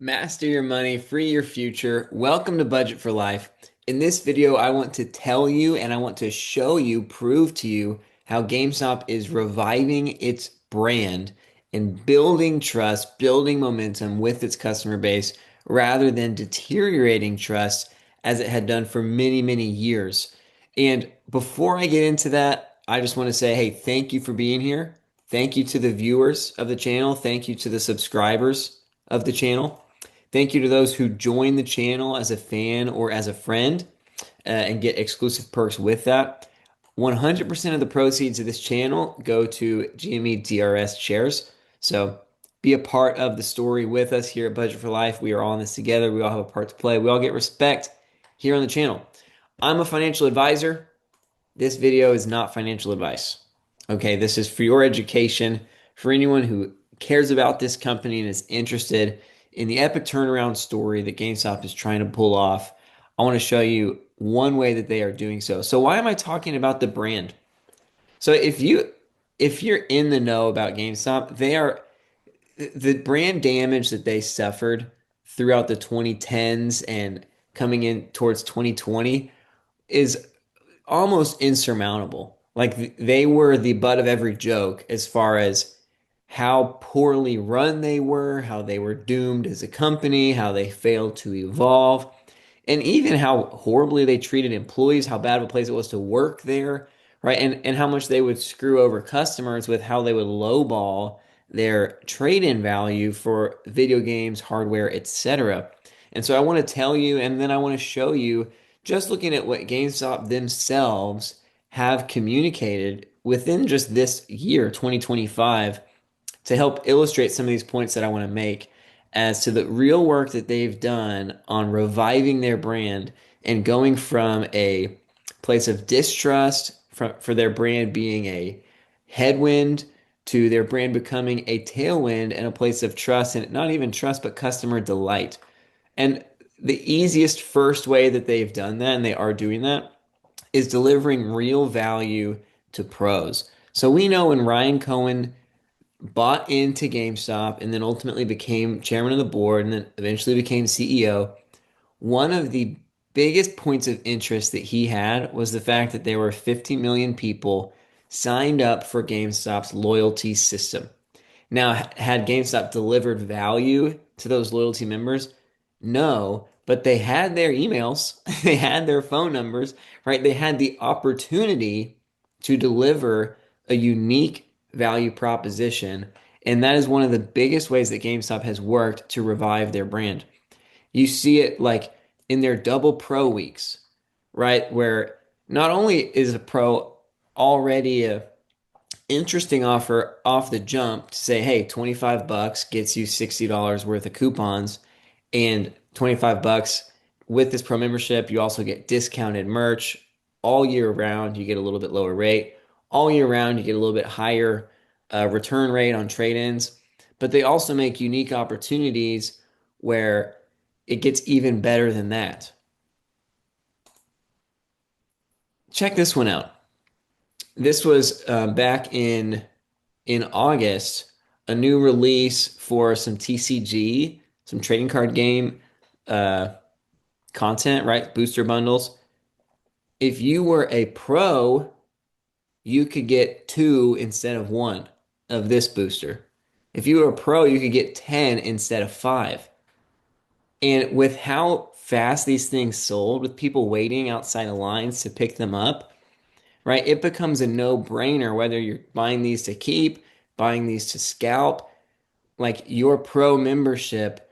Master your money, free your future. Welcome to Budget for Life. In this video, I want to tell you and I want to show you, prove to you how GameStop is reviving its brand and building trust, building momentum with its customer base rather than deteriorating trust as it had done for many, many years. And before I get into that, I just want to say, hey, thank you for being here. Thank you to the viewers of the channel. Thank you to the subscribers of the channel. Thank you to those who join the channel as a fan or as a friend and get exclusive perks with that. 100% of the proceeds of this channel go to GME DRS shares. So be a part of the story with us here at Budget for Life. We are all in this together. We all have a part to play. We all get respect here on the channel. I'm a financial advisor. This video is not financial advice. Okay, this is for your education, for anyone who cares about this company and is interested in the epic turnaround story that GameStop is trying to pull off. I want to show you one way that they are doing so. So why am I talking about the brand? So if you're in the know about GameStop, they are the brand damage that they suffered throughout the 2010s and coming in towards 2020 is almost insurmountable. Like they were the butt of every joke as far as how poorly run they were, how they were doomed as a company, how they failed to evolve, and even how horribly they treated employees, how bad of a place it was to work there, right? And how much they would screw over customers with how they would lowball their trade-in value for video games, hardware, etc. And so I want to tell you, and then I want to show you, just looking at what GameStop themselves have communicated within just this year, 2025, to help illustrate some of these points that I want to make as to the real work that they've done on reviving their brand and going from a place of distrust for their brand being a headwind to their brand becoming a tailwind and a place of trust, and not even trust, but customer delight. And the easiest first way that they've done that, and they are doing that, is delivering real value to pros. So we know when Ryan Cohen bought into GameStop and then ultimately became chairman of the board and then eventually became CEO, one of the biggest points of interest that he had was the fact that there were 50 million people signed up for GameStop's loyalty system. Now, had GameStop delivered value to those loyalty members? No, but they had their emails, they had their phone numbers, right? They had the opportunity to deliver a unique value proposition. And that is one of the biggest ways that GameStop has worked to revive their brand. You see it like in their double pro weeks, right? Where not only is a pro already a interesting offer off the jump to say, hey, 25 bucks gets you $60 worth of coupons, and 25 bucks with this pro membership, you also get discounted merch all year round. You get a little bit lower rate. All year round, you get a little bit higher return rate on trade-ins. But they also make unique opportunities where it gets even better than that. Check this one out. This was back in August, a new release for some TCG, some trading card game uh, content, right? Booster bundles. If you were a pro, you could get two instead of one of this booster. If you were a pro, you could get 10 instead of five. And with how fast these things sold, with people waiting outside of lines to pick them up, right? It becomes a no-brainer whether you're buying these to keep, buying these to scalp. Like your pro membership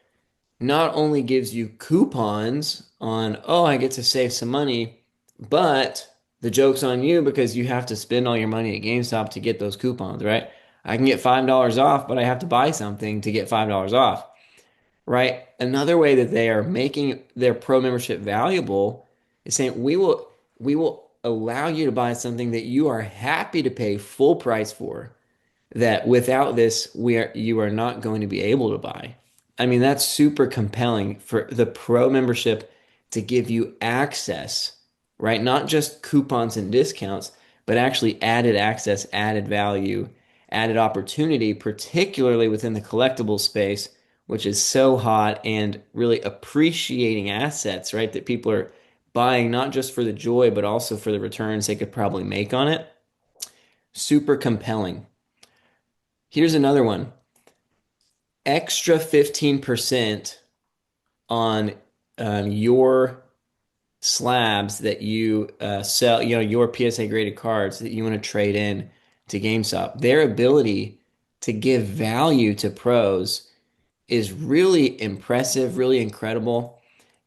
not only gives you coupons on, oh, I get to save some money, but the joke's on you because you have to spend all your money at GameStop to get those coupons, right? I can get $5 off, but I have to buy something to get $5 off, right? Another way that they are making their pro membership valuable is saying we will allow you to buy something that you are happy to pay full price for, that without this you are not going to be able to buy. I mean, that's super compelling for the pro membership to give you access, right? Not just coupons and discounts, but actually added access, added value, added opportunity, particularly within the collectible space which is so hot and really appreciating assets, right? That people are buying not just for the joy, but also for the returns they could probably make on it. Super compelling. Here's another one. Extra 15% on your slabs that you sell, your PSA graded cards that you want to trade in to GameStop. Their ability to give value to pros is really impressive, really incredible.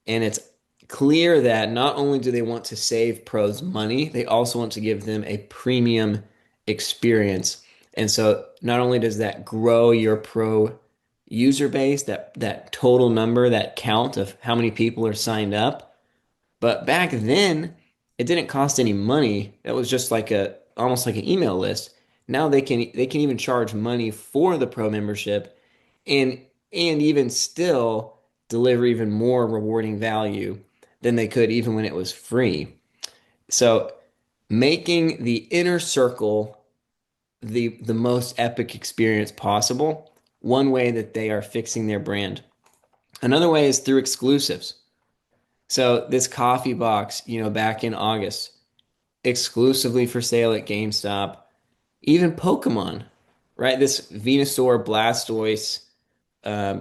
And it's clear that not only do they want to save pros money, they also want to give them a premium experience. And so not only does that grow your pro user base, that total number, that count of how many people are signed up, but back then it didn't cost any money. That was just like a almost like an email list. Now they can even charge money for the pro membership and even still deliver even more rewarding value than they could even when it was free. So making the inner circle the most epic experience possible, one way that they are fixing their brand. Another way is through exclusives. So this coffee box, back in August, exclusively for sale at GameStop, even Pokemon, right? This Venusaur Blastoise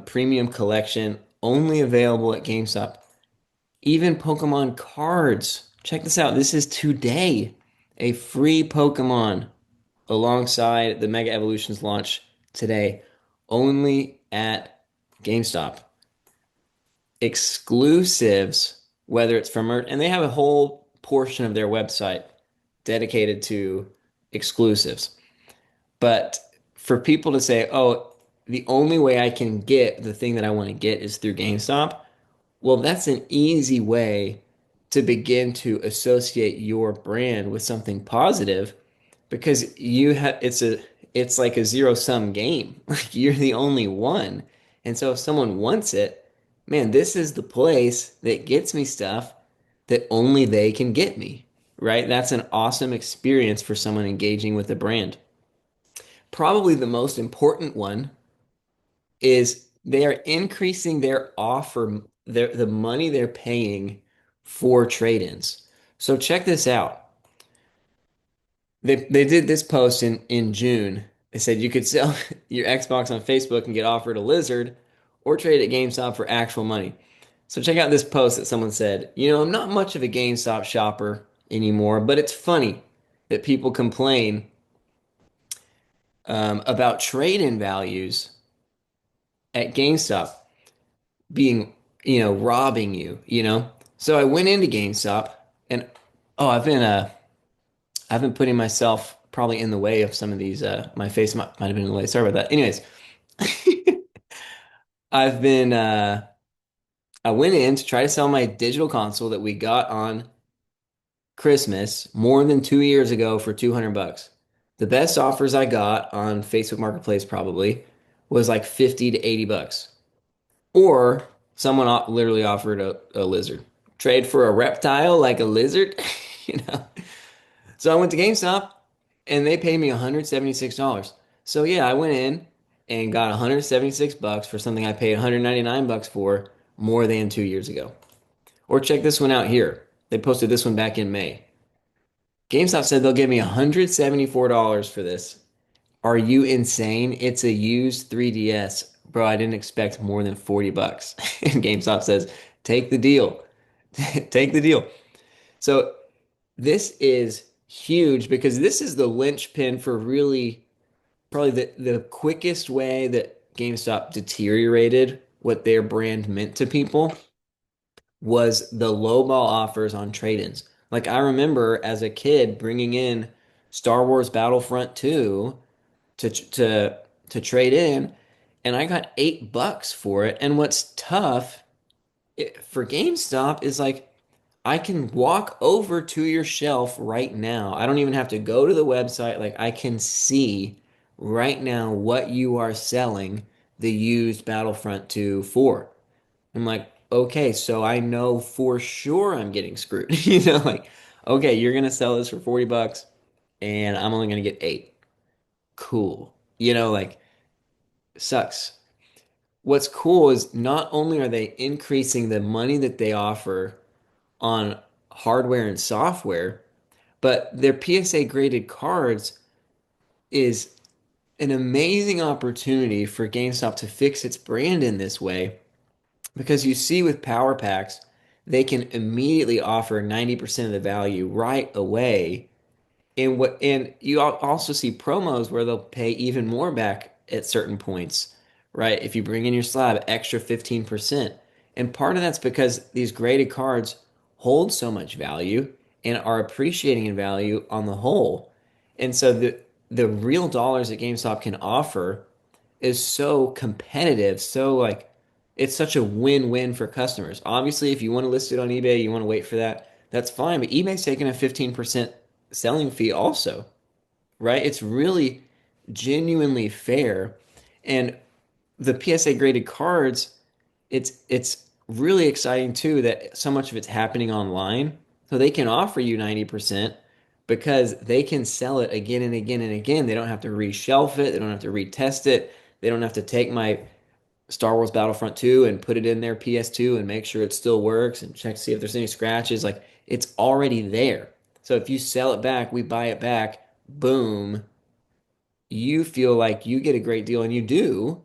premium collection only available at GameStop. Even Pokemon cards. Check this out. This is today a free Pokemon alongside the Mega Evolutions launch today, only at GameStop. Exclusives, whether it's from merch, and they have a whole portion of their website dedicated to exclusives. But for people to say, oh, the only way I can get the thing that I want to get is through GameStop, well, that's an easy way to begin to associate your brand with something positive because it's like a zero sum game. Like you're the only one. And so if someone wants it, man, this is the place that gets me stuff that only they can get me, right? That's an awesome experience for someone engaging with the brand. Probably the most important one is they are increasing their offer, the money they're paying for trade-ins. So check this out. They did this post in June. They said you could sell your Xbox on Facebook and get offered a lizard or trade at GameStop for actual money. So check out this post that someone said, I'm not much of a GameStop shopper anymore, but it's funny that people complain about trade-in values at GameStop being, robbing you. So I went into GameStop and oh, I've been putting myself probably in the way of some of these my face might have been in the way. Sorry about that. Anyways, I've been I went in to try to sell my digital console that we got on Christmas more than 2 years ago for 200 bucks. The best offers I got on Facebook Marketplace probably was like 50 to 80 bucks. Or someone literally offered a lizard. Trade for a reptile like a lizard, you know. So I went to GameStop and they paid me $176. So yeah, I went in and got 176 bucks for something I paid 199 bucks for more than 2 years ago. Or check this one out here. They posted this one back in May. GameStop said they'll give me $174 for this. Are you insane? It's a used 3DS. Bro, I didn't expect more than 40 bucks. And GameStop says, take the deal. Take the deal. So this is huge because this is the linchpin for really probably the quickest way that GameStop deteriorated what their brand meant to people was the lowball offers on trade-ins. Like I remember as a kid bringing in Star Wars Battlefront 2 to trade in, and I got $8 for it. And what's tough for GameStop is like I can walk over to your shelf right now. I don't even have to go to the website. Like I can see right now what you are selling the used Battlefront 2 for. I'm like, okay, so I know for sure I'm getting screwed. Like, okay, you're gonna sell this for 40 bucks and I'm only gonna get 8. Cool. Like sucks. what's cool is not only are they increasing the money that they offer on hardware and software, but their PSA graded cards is an amazing opportunity for GameStop to fix its brand in this way because you see with power packs, they can immediately offer 90% of the value right away. And you also see promos where they'll pay even more back at certain points, right? If you bring in your slab, extra 15%. And part of that's because these graded cards hold so much value and are appreciating in value on the whole. And so the real dollars that GameStop can offer is so competitive, so like it's such a win-win for customers. Obviously, if you want to list it on eBay, you want to wait for that, that's fine. But eBay's taking a 15% selling fee also, right? It's really genuinely fair. And the PSA graded cards, it's really exciting too that so much of it's happening online. So they can offer you 90% because they can sell it again and again and again. They don't have to reshelf it, they don't have to retest it. They don't have to take my Star Wars Battlefront 2 and put it in their PS2 and make sure it still works and check to see if there's any scratches. Like it's already there. So if you sell it back, we buy it back, boom, you feel like you get a great deal and you do,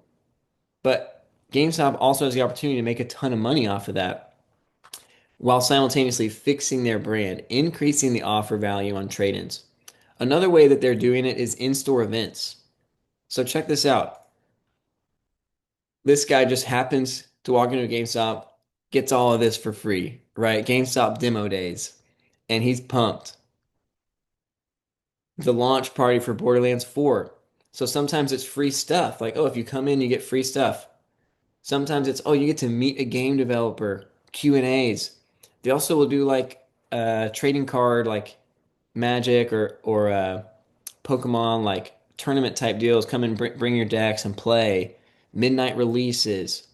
but GameStop also has the opportunity to make a ton of money off of that while simultaneously fixing their brand, increasing the offer value on trade-ins. Another way that they're doing it is in-store events. So check this out. This guy just happens to walk into a GameStop, gets all of this for free, right? GameStop demo days, and he's pumped. The launch party for Borderlands 4. So sometimes it's free stuff, like, oh, if you come in, you get free stuff. Sometimes it's, oh, you get to meet a game developer, Q&As. They also will do like trading card, like Magic or Pokemon, like tournament type deals. Come and bring your decks and play. Midnight releases.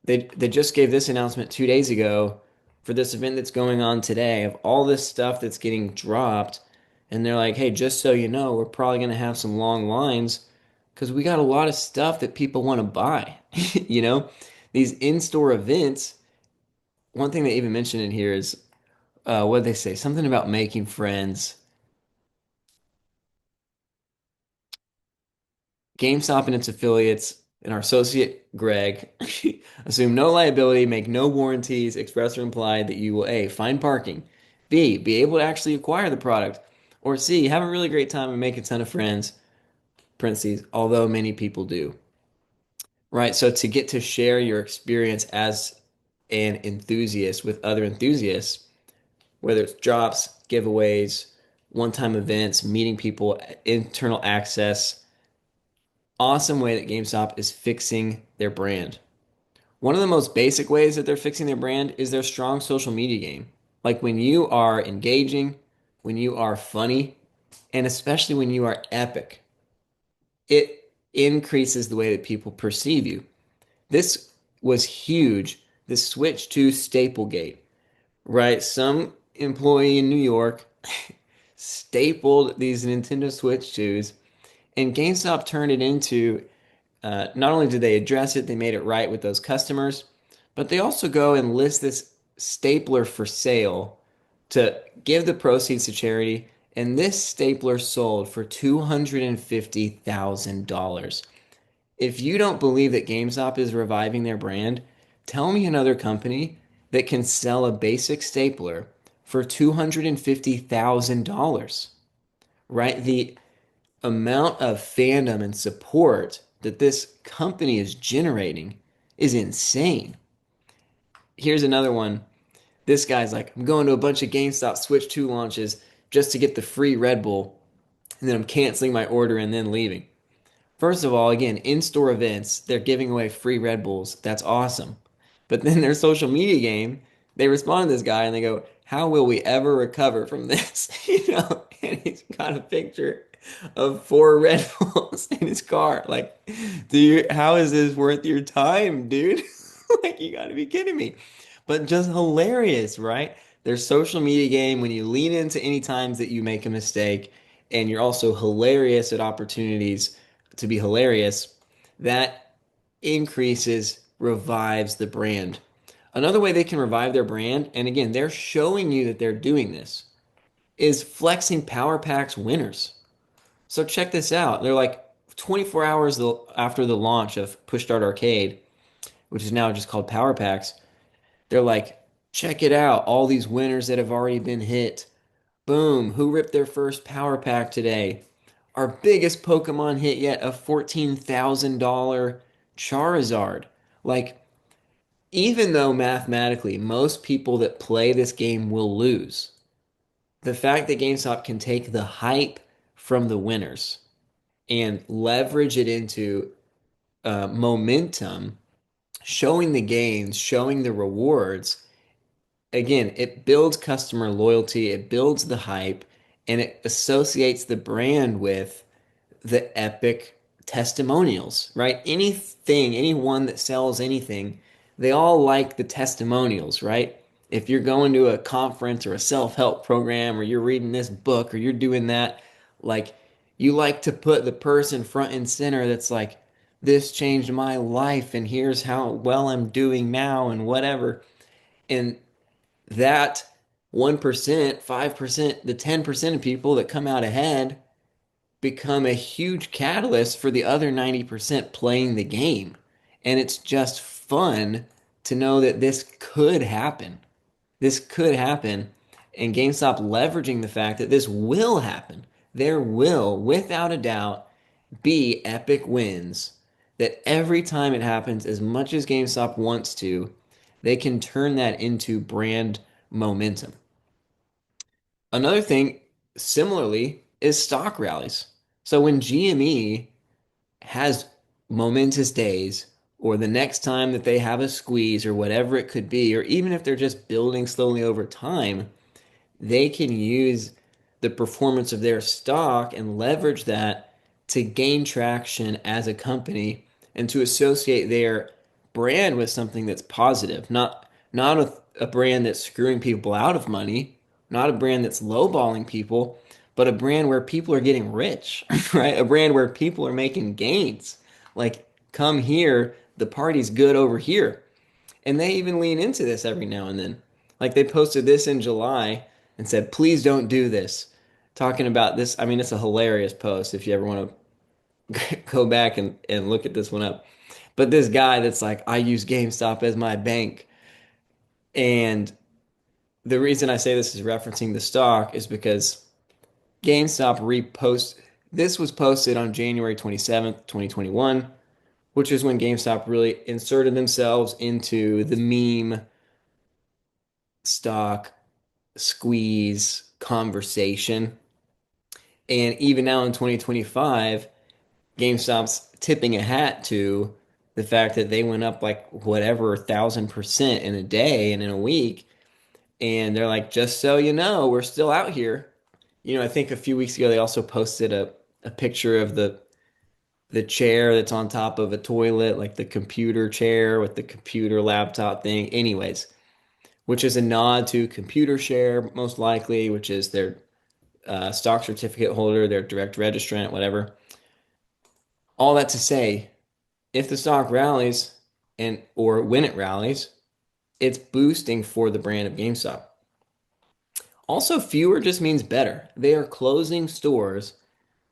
They just gave this announcement 2 days ago for this event that's going on today of all this stuff that's getting dropped. And they're like, hey, just so you know, we're probably going to have some long lines because we got a lot of stuff that people want to buy. You know, these in-store events. One thing they even mentioned in here is what did they say? Something about making friends. GameStop and its affiliates and our associate Greg assume no liability, make no warranties, express or implied that you will A, find parking, B, be able to actually acquire the product, or C, have a really great time and make a ton of friends, parentheses, although many people do. Right? So to get to share your experience as an enthusiast with other enthusiasts, whether it's drops, giveaways, one-time events, meeting people, internal access, awesome way that GameStop is fixing their brand. One of the most basic ways that they're fixing their brand is their strong social media game. Like when you are engaging, when you are funny, and especially when you are epic, it increases the way that people perceive you. This was huge. This switch to Staplegate, right? Some employee in New York stapled these Nintendo Switch 2s, and GameStop turned it into not only did they address it, they made it right with those customers, but they also go and list this stapler for sale to give the proceeds to charity. And this stapler sold for $250,000. If you don't believe that GameStop is reviving their brand, tell me another company that can sell a basic stapler for $250,000, right? The amount of fandom and support that this company is generating is insane. Here's another one. This guy's like, I'm going to a bunch of GameStop Switch 2 launches just to get the free Red Bull, and then I'm canceling my order and then leaving. First of all, again, in-store events, they're giving away free Red Bulls. That's awesome. But then their social media game, they respond to this guy and they go, how will we ever recover from this? You know, and he's got a picture of four Red Bulls in his car. Like, how is this worth your time, dude? Like, you gotta be kidding me. But just hilarious, right? Their social media game, when you lean into any times that you make a mistake, and you're also hilarious at opportunities to be hilarious, that increases, revives the brand. Another way they can revive their brand, and again, they're showing you that they're doing this, is flexing Power Packs winners. So check this out. They're like 24 hours after the launch of Push Start Arcade, which is now just called Power Packs. They're like, check it out. All these winners that have already been hit. Boom. Who ripped their first Power Pack today? Our biggest Pokemon hit yet, a $14,000 Charizard. Like, even though mathematically most people that play this game will lose, the fact that GameStop can take the hype from the winners and leverage it into momentum, showing the gains, showing the rewards, again, it builds customer loyalty, it builds the hype, and it associates the brand with the epic testimonials, right? Anything, anyone that sells anything, they all like the testimonials, right? If you're going to a conference or a self-help program or you're reading this book or you're doing that, like you like to put the person front and center that's like, this changed my life and here's how well I'm doing now and whatever. And that 1%, 5%, the 10% of people that come out ahead become a huge catalyst for the other 90% playing the game. And it's just fun to know that this could happen. This could happen. And GameStop leveraging the fact that this will happen. There will, without a doubt, be epic wins that every time it happens, as much as GameStop wants to, they can turn that into brand momentum. Another thing, similarly, is stock rallies. So when GME has momentous days, or the next time that they have a squeeze, or whatever it could be, or even if they're just building slowly over time, they can use the performance of their stock and leverage that to gain traction as a company and to associate their brand with something that's positive, not a brand that's screwing people out of money, not a brand that's lowballing people, but a brand where people are getting rich, right? A brand where people are making gains. Like, come here, the party's good over here. And they even lean into this every now and then. Like they posted this in July and said, please don't do this. Talking about this. I mean, it's a hilarious post if you ever want to go back and look at this one up. But this guy that's like, I use GameStop as my bank. And the reason I say this is referencing the stock is because GameStop repost this was posted on January 27th, 2021, which is when GameStop really inserted themselves into the meme stock squeeze conversation. And even now in 2025, GameStop's tipping a hat to the fact that they went up like whatever 1,000% in a day and in a week. And they're like, just so you know, we're still out here. I think a few weeks ago they also posted a picture of the chair that's on top of a toilet, like the computer chair with the computer laptop thing. Anyways, which is a nod to ComputerShare, most likely, which is their stock certificate holder, their direct registrant, whatever. All that to say, if the stock rallies and or when it rallies, it's boosting for the brand of GameStop. Also, fewer just means better. They are closing stores.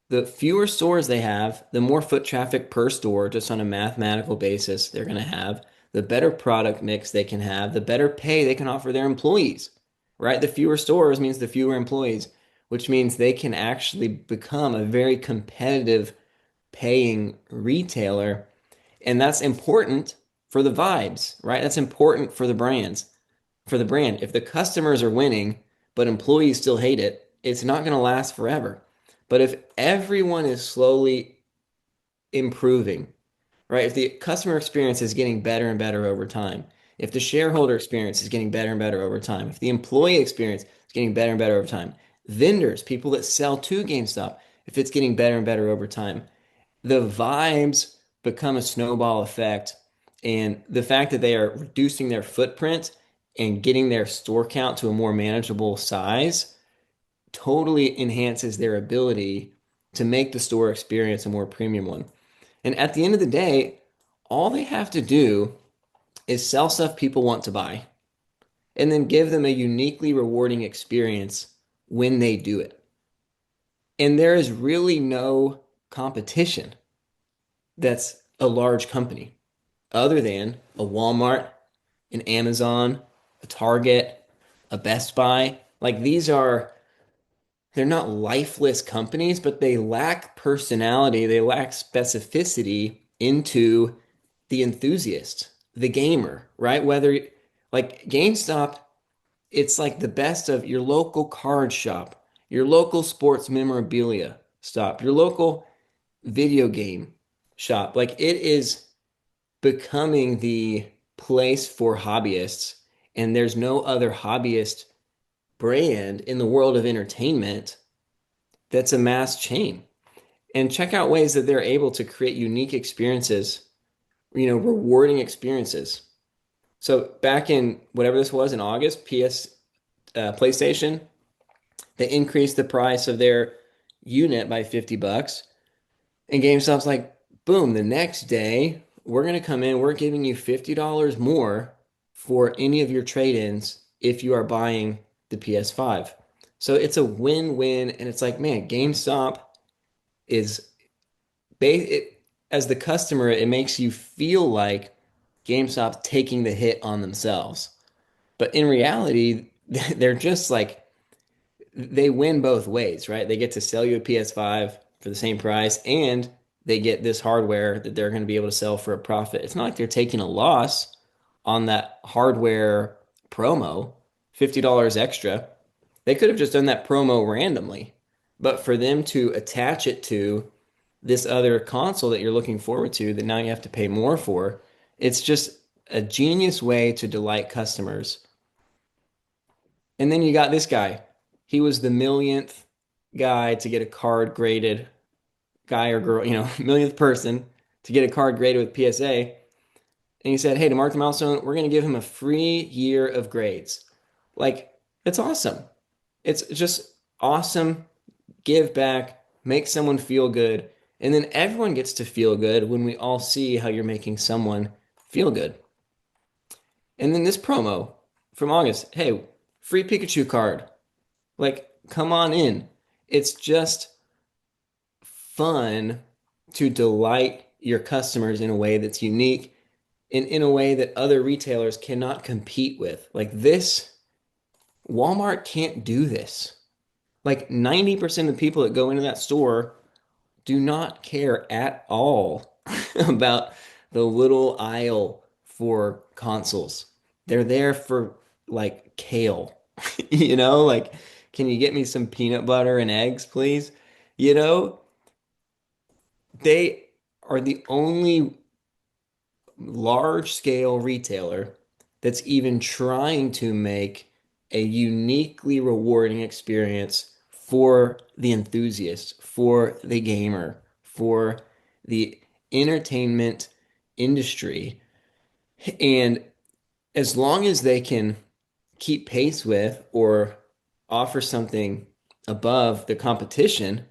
The fewer stores they have, the more foot traffic per store, just on a mathematical basis, they're going to have. The better product mix they can have, the better pay they can offer their employees, right? The fewer stores means the fewer employees, which means they can actually become a very competitive paying retailer. And that's important for the vibes, right? That's important for the brands, for the brand. If the customers are winning, but employees still hate it, it's not going to last forever. But if everyone is slowly improving, right? If the customer experience is getting better and better over time, if the shareholder experience is getting better and better over time, if the employee experience is getting better and better over time, vendors, people that sell to GameStop, if it's getting better and better over time, the vibes become a snowball effect. And the fact that they are reducing their footprint and getting their store count to a more manageable size totally enhances their ability to make the store experience a more premium one. And at the end of the day, All they have to do is sell stuff people want to buy and then give them a uniquely rewarding experience when they do it. And there is really no competition that's a large company other than a Walmart, an Amazon, a Target, a Best Buy. Like they're not lifeless companies, but they lack personality, they lack specificity into the enthusiast, the gamer, right? Whether like GameStop, it's like the best of your local card shop, your local sports memorabilia stop, your local video game shop. Like it is becoming the place for hobbyists, and there's no other hobbyist brand in the world of entertainment that's a mass chain. And check out ways that they're able to create unique experiences, rewarding experiences. So back in whatever this was in August, PlayStation, they increased the price of their unit by $50. And GameStop's like, boom, the next day, we're going to come in, we're giving you $50 more for any of your trade-ins if you are buying the PS5. So it's a win-win. And it's like, man, GameStop is as the customer, it makes you feel like GameStop's taking the hit on themselves. But in reality, they're just like they win both ways, right? They get to sell you a PS5 for the same price and they get this hardware that they're going to be able to sell for a profit. It's not like they're taking a loss on that hardware promo, $50 extra. They could have just done that promo randomly. But for them to attach it to this other console that you're looking forward to that now you have to pay more for, it's just a genius way to delight customers. And then you got this guy. He was the millionth guy to get a card graded, guy or girl, millionth person to get a card graded with PSA. And he said, hey, to mark the milestone, we're going to give him a free year of grades. Like, it's awesome. It's just awesome. Give back, make someone feel good. And then everyone gets to feel good when we all see how you're making someone feel good. And then this promo from August, hey, free Pikachu card. Like, come on in. It's just fun to delight your customers in a way that's unique and in a way that other retailers cannot compete with. Like this, Walmart can't do this. Like 90% of the people that go into that store do not care at all about the little aisle for consoles. They're there for like kale, like, can you get me some peanut butter and eggs, please? You know, they are the only large scale retailer that's even trying to make a uniquely rewarding experience for the enthusiast, for the gamer, for the entertainment industry. And as long as they can keep pace with or offer something above the competition,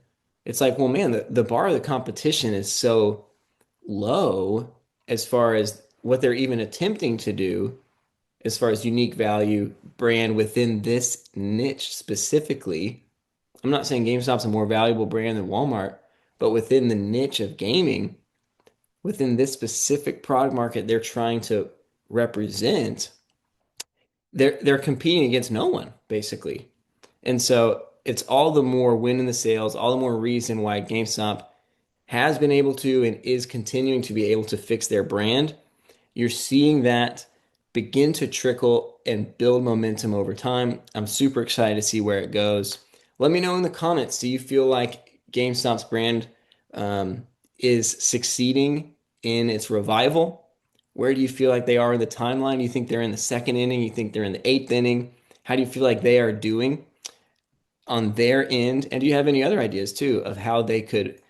it's like, well, man, the bar of the competition is so low as far as what they're even attempting to do as far as unique value brand within this niche specifically. I'm not saying GameStop's a more valuable brand than Walmart, but within the niche of gaming, within this specific product market they're trying to represent, they're competing against no one basically. And so it's all the more win in the sales, all the more reason why GameStop has been able to and is continuing to be able to fix their brand. You're seeing that begin to trickle and build momentum over time. I'm super excited to see where it goes. Let me know in the comments. Do you feel like GameStop's brand is succeeding in its revival? Where do you feel like they are in the timeline? Do you think they're in the second inning? You think they're in the eighth inning? How do you feel like they are doing on their end? And do you have any other ideas too of how they could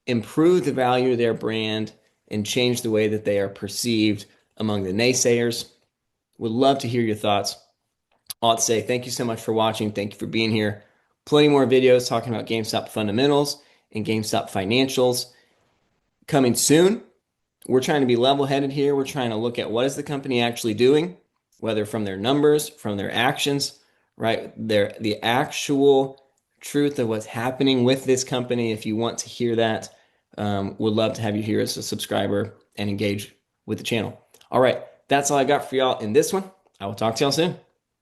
improve the value of their brand and change the way that they are perceived among the naysayers? Would love to hear your thoughts. I'll say thank you so much for watching. Thank you for being here. Plenty more videos talking about GameStop fundamentals and GameStop financials coming soon. we're trying to be level-headed here. We're trying to look at what is the company actually doing, whether from their numbers, from their actions, right? The actual truth of what's happening with this company. If you want to hear that, would love to have you here as a subscriber and engage with the channel. All right, that's all I got for y'all in this one. I will talk to y'all soon.